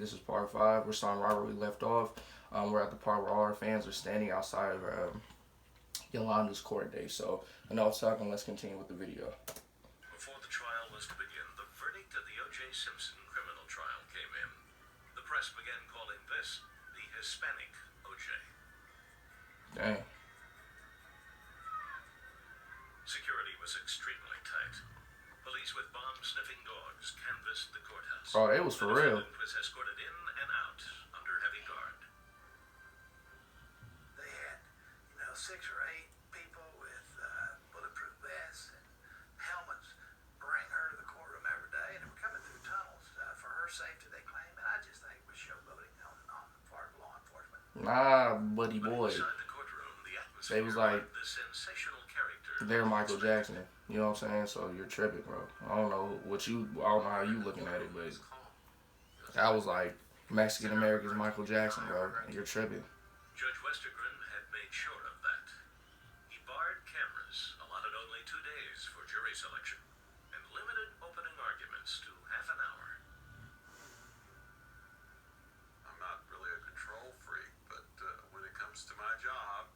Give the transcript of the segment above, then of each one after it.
This is part 5. We're starting right where we left off. We're at the part where all our fans are standing outside of Yolanda's court date. So, enough talking. Let's continue with the video. Before the trial was to begin, the verdict of the O.J. Simpson criminal trial came in. The press began calling this the Hispanic O.J. Dang. Security was extremely tight. Police with bomb-sniffing dogs canvassed the courthouse. Oh, it was for real. The defendant was escorted in and out under heavy guard. They had, 6 or 8 people with bulletproof vests and helmets bring her to the courtroom every day, and they were coming through tunnels for her safety, they claim, and I just think it was showboating on the part of law enforcement. Nah, buddy boy. Inside the courtroom, the atmosphere They was like, the sensational character. they're Michael Jackson. You know what I'm saying? So you're tripping, bro. I don't know how you looking at it, but that was like Mexican American's Michael Jackson, bro. You're tripping. Judge Westergren had made sure of that. He barred cameras, allotted only 2 days for jury selection, and limited opening arguments to half an hour. I'm not really a control freak, but when it comes to my job,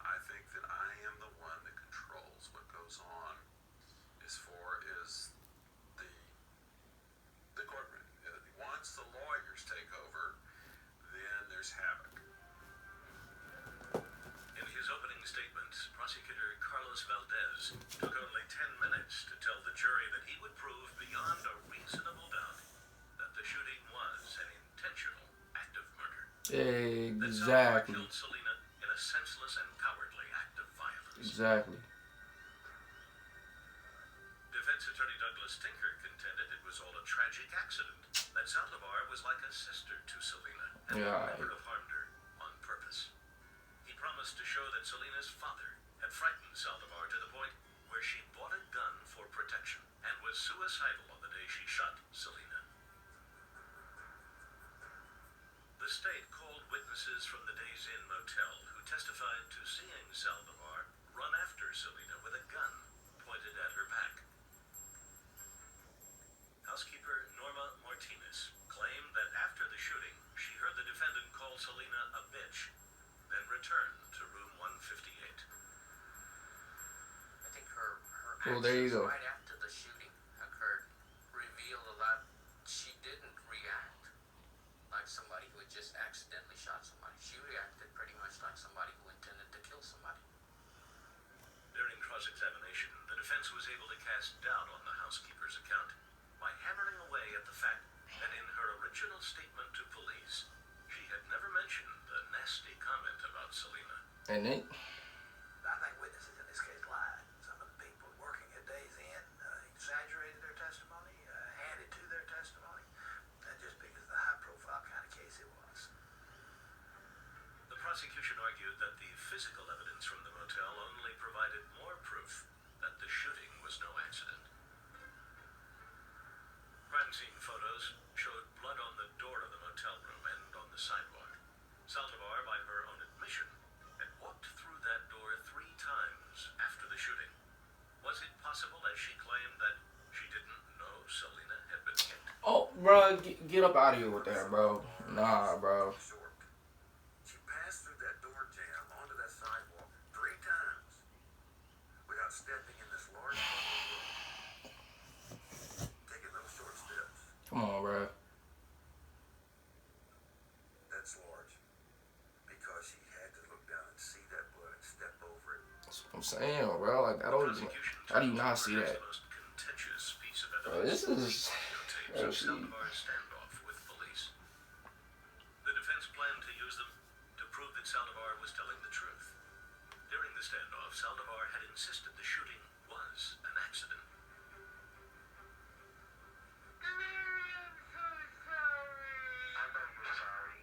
I think that I am the one that controls what goes on as far as the courtroom. Once the lawyers take over, then there's havoc. In his opening statement, prosecutor Carlos Valdez took only 10 minutes to tell the jury that he would prove beyond a reasonable doubt that the shooting was an intentional act of murder. That Salvador Exactly. killed Selena in a senseless and cowardly act of violence. Exactly. Defense attorney Douglas Tinker contended it was all a tragic accident, that Saldivar was like a sister to Selena and would never have harmed her on purpose. He promised to show that Selena's father had frightened Saldivar to the point where she bought a gun for protection and was suicidal on the day she shot Selena. The state called witnesses from the Days Inn motel who testified to seeing Saldivar run after Selena with a gun pointed at her back. Housekeeper Norma Martinez claimed that after the shooting, she heard the defendant call Selena a bitch, then returned to room 158. I think her Well, there you actions go. right after the shooting occurred revealed a lot. She didn't react like somebody who had just accidentally shot somebody. She reacted pretty much like somebody who intended to kill somebody. During cross-examination, the defense was able to cast doubt on the housekeeper's account by hammering away at the fact that in her original statement to police, she had never mentioned the nasty comment about Selena. And then, I think witnesses in this case lied. Some of the people working at Days Inn exaggerated their testimony, added to their testimony, just because of the high-profile kind of case it was. The prosecution argued that the physical evidence from the motel only provided more proof that the shooting was no accident. Crime scene photos showed blood on the door of the motel room and on the sidewalk. Saldivar, by her own admission, had walked through that door 3 times after the shooting. Was it possible, as she claimed, that she didn't know Selena had been hit? oh, bro, get up out of here with that, bro. Nah, bro. She passed through that door jamb onto that sidewalk 3 times without stepping in this large public room, taking those short steps. Come on, bro. That's large because she had to look down and see that blood and step over it. That's what I'm saying, bro. Like, I don't even. How do you not see that? The most contentious piece of Bro, evidence. this is. Videotapes of Saldivar's standoff with police. The defense planned to use them to prove that Saldivar was telling the truth. During the standoff, Saldivar had insisted the shooting was an accident. I know you're sorry.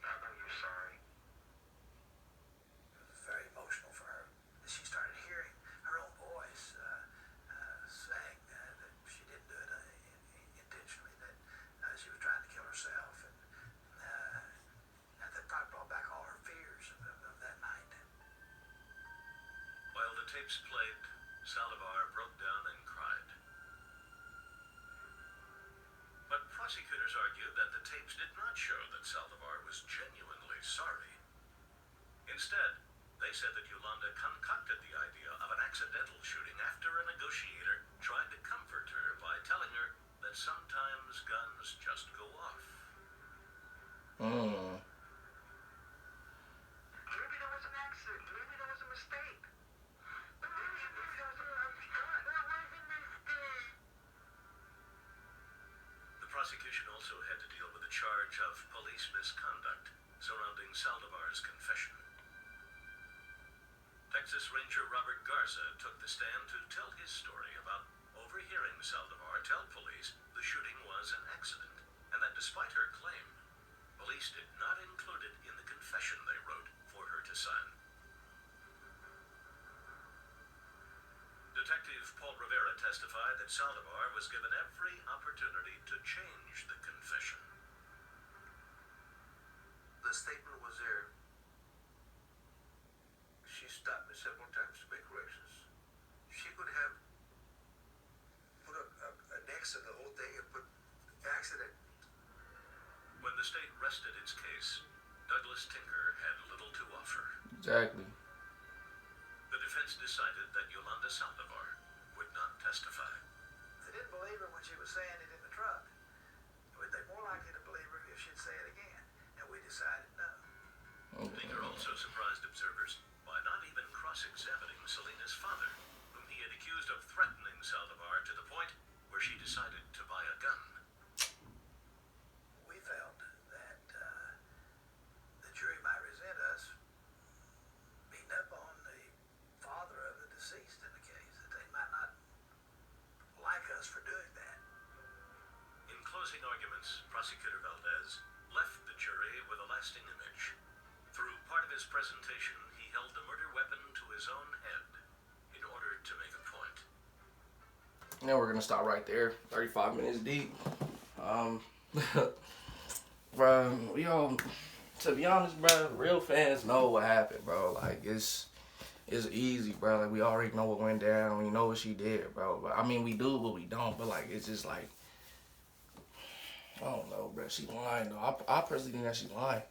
I know you're sorry. It was very emotional for her. She started hearing her own voice saying that she didn't do it intentionally, that she was trying to kill herself, and that probably brought back all her fears of that night. While the tapes played, Saldivar broke down and cried. But Prosecutors argued that the tapes did not show that Saldivar was genuinely sorry. Instead, they said that Yolanda concocted the idea of an accidental shooting after a negotiator tried to comfort her by telling her that sometimes guns just go off. Maybe there was an accident. Maybe there was a mistake. But maybe there was a mistake. The prosecution also had to deal with a charge of police misconduct surrounding Saldivar's confession. Texas Ranger Robert Garza took the stand to tell his story about overhearing Saldivar tell police the shooting was an accident, and that despite her claim, police did not include it in the confession they wrote for her to sign. Detective Paul Rivera testified that Saldivar was given every opportunity to change the confession. The statement was there. She stopped me several times to make corrections. She could have put an X in the whole thing and put accident. When the state rested its case, Douglas Tinker had little to offer. Exactly. The defense decided that Yolanda Saldivar would not testify. They didn't believe her when she was saying it in the truck. But they're more likely to believe her if she'd say it again. And we decided no. Tinker also surprised observers by not even cross-examining Selena's father, whom he had accused of threatening Saldivar to the point where she decided to buy a gun. We felt that the jury might resent us beating up on the father of the deceased in the case, that they might not like us for doing that. In closing arguments, Prosecutor Valdez left the jury with a lasting image. Through part of his presentation, he held the murder weapon to his own head in order to make a point. Now we're gonna stop right there. 35 minutes deep. Bro, we all, to be honest, bro, real fans know what happened, bro. Like, it's easy, bro. Like, we already know what went down. We know what she did, bro. But, I mean, we do, but we don't. But, like, it's just like, I don't know, bro. She lying, though. I personally think that she lying.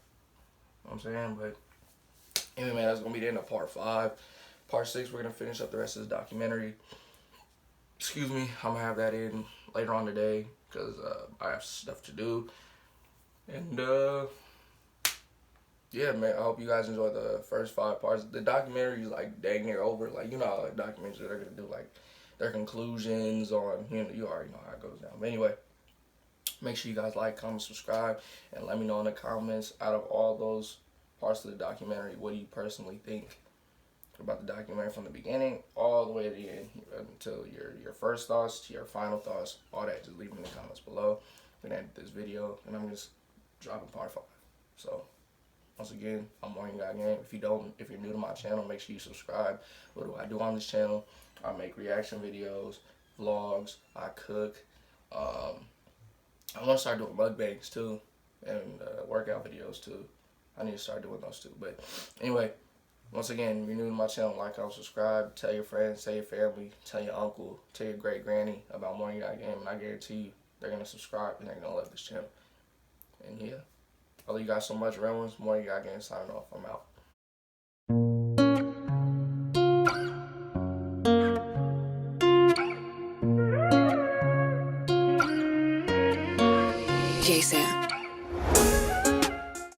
You know what I'm saying? But, anyway, man, that's going to be the end of part 5. Part 6, we're going to finish up the rest of this documentary. Excuse me. I'm going to have that in later on today because I have stuff to do. And, yeah, man, I hope you guys enjoyed the first 5 parts. The documentary is, like, dang near over. Like, you know how, like, documentaries that are going to do, like, their conclusions on, you know, you already know how it goes down. But anyway, make sure you guys like, comment, subscribe, and let me know in the comments, out of all those parts of the documentary, what do you personally think about the documentary from the beginning all the way to the end, until your first thoughts to your final thoughts, all that. Just leave them in the comments below. I'm going to end this video, and I'm just dropping part 5. So, once again, I'm Morning Guy Game. If you're new to my channel, make sure you subscribe. What do I do on this channel? I make reaction videos, vlogs, I cook. I want to start doing mukbangs too, and workout videos too. I need to start doing those too. But anyway, once again, if you're new to my channel, like, comment, subscribe, tell your friends, tell your family, tell your uncle, tell your great granny about Morning Guy Game, and I guarantee you they're gonna subscribe and they're gonna love this channel. And yeah, I love you guys so much. Real ones, Morning Guy Game signing off. I'm out. Jason.